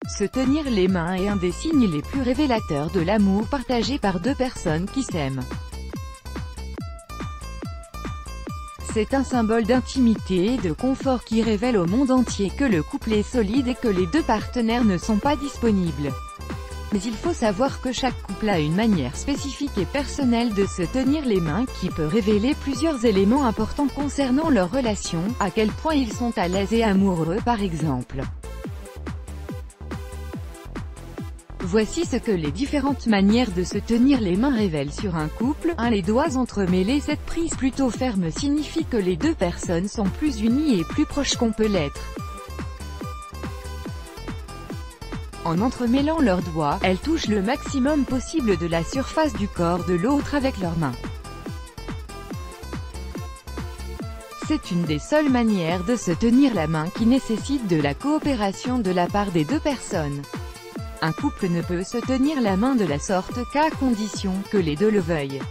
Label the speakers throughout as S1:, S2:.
S1: Se tenir les mains est un des signes les plus révélateurs de l'amour partagé par deux personnes qui s'aiment. C'est un symbole d'intimité et de confort qui révèle au monde entier que le couple est solide et que les deux partenaires ne sont pas disponibles. Mais il faut savoir que chaque couple a une manière spécifique et personnelle de se tenir les mains qui peut révéler plusieurs éléments importants concernant leur relation, à quel point ils sont à l'aise et amoureux par exemple. Voici ce que les différentes manières de se tenir les mains révèlent sur un couple. 1. Les doigts entremêlés. Cette prise plutôt ferme signifie que les deux personnes sont plus unies et plus proches qu'on peut l'être. En entremêlant leurs doigts, elles touchent le maximum possible de la surface du corps de l'autre avec leurs mains. C'est une des seules manières de se tenir la main qui nécessite de la coopération de la part des deux personnes. Un couple ne peut se tenir la main de la sorte qu'à condition que les deux le veuillent.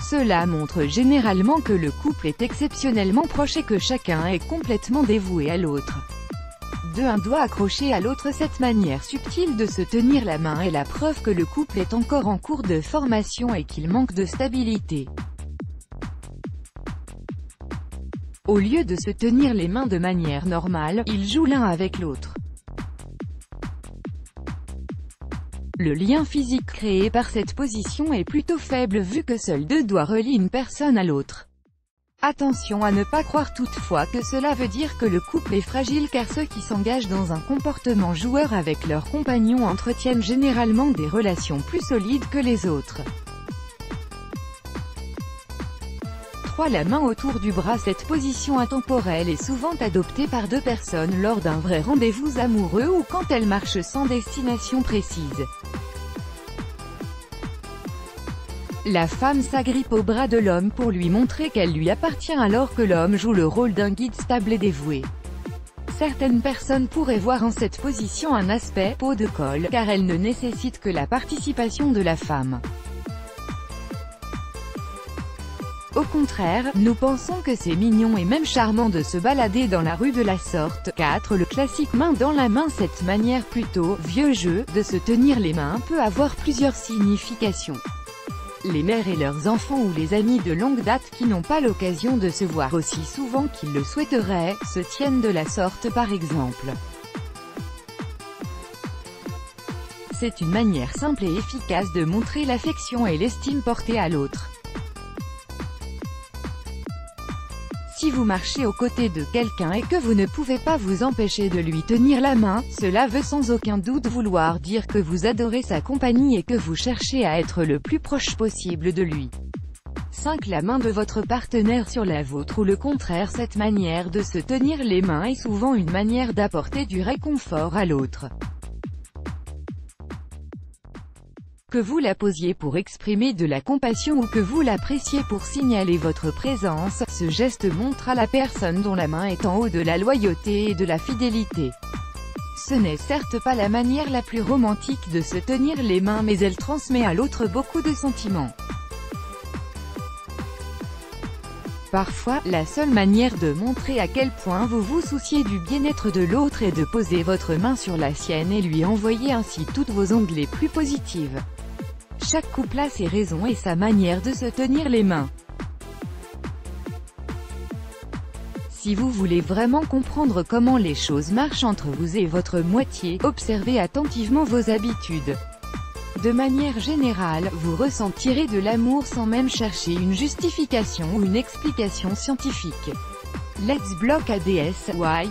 S1: Cela montre généralement que le couple est exceptionnellement proche et que chacun est complètement dévoué à l'autre. 2. Un doigt accroché à l'autre. Cette manière subtile de se tenir la main est la preuve que le couple est encore en cours de formation et qu'il manque de stabilité. Au lieu de se tenir les mains de manière normale, ils jouent l'un avec l'autre. Le lien physique créé par cette position est plutôt faible vu que seuls deux doigts relient une personne à l'autre. Attention à ne pas croire toutefois que cela veut dire que le couple est fragile car ceux qui s'engagent dans un comportement joueur avec leurs compagnons entretiennent généralement des relations plus solides que les autres. 3. La main autour du bras. Cette position intemporelle est souvent adoptée par deux personnes lors d'un vrai rendez-vous amoureux ou quand elles marchent sans destination précise. La femme s'agrippe au bras de l'homme pour lui montrer qu'elle lui appartient alors que l'homme joue le rôle d'un guide stable et dévoué. Certaines personnes pourraient voir en cette position un aspect « pot de colle » car elle ne nécessite que la participation de la femme. Au contraire, nous pensons que c'est mignon et même charmant de se balader dans la rue de la sorte. 4. Le classique main dans la main. Cette manière plutôt « vieux jeu » de se tenir les mains peut avoir plusieurs significations. Les mères et leurs enfants ou les amis de longue date qui n'ont pas l'occasion de se voir aussi souvent qu'ils le souhaiteraient, se tiennent de la sorte par exemple. C'est une manière simple et efficace de montrer l'affection et l'estime portée à l'autre. Si vous marchez aux côtés de quelqu'un et que vous ne pouvez pas vous empêcher de lui tenir la main, cela veut sans aucun doute vouloir dire que vous adorez sa compagnie et que vous cherchez à être le plus proche possible de lui. 5. La main de votre partenaire sur la vôtre ou le contraire. Cette manière de se tenir les mains est souvent une manière d'apporter du réconfort à l'autre. Que vous la posiez pour exprimer de la compassion ou que vous l'appréciez pour signaler votre présence, ce geste montre à la personne dont la main est en haut de la loyauté et de la fidélité. Ce n'est certes pas la manière la plus romantique de se tenir les mains mais elle transmet à l'autre beaucoup de sentiments. Parfois, la seule manière de montrer à quel point vous vous souciez du bien-être de l'autre est de poser votre main sur la sienne et lui envoyer ainsi toutes vos ondes les plus positives. Chaque couple a ses raisons et sa manière de se tenir les mains. Si vous voulez vraiment comprendre comment les choses marchent entre vous et votre moitié, observez attentivement vos habitudes. De manière générale, vous ressentirez de l'amour sans même chercher une justification ou une explication scientifique. Let's block ADS. Why?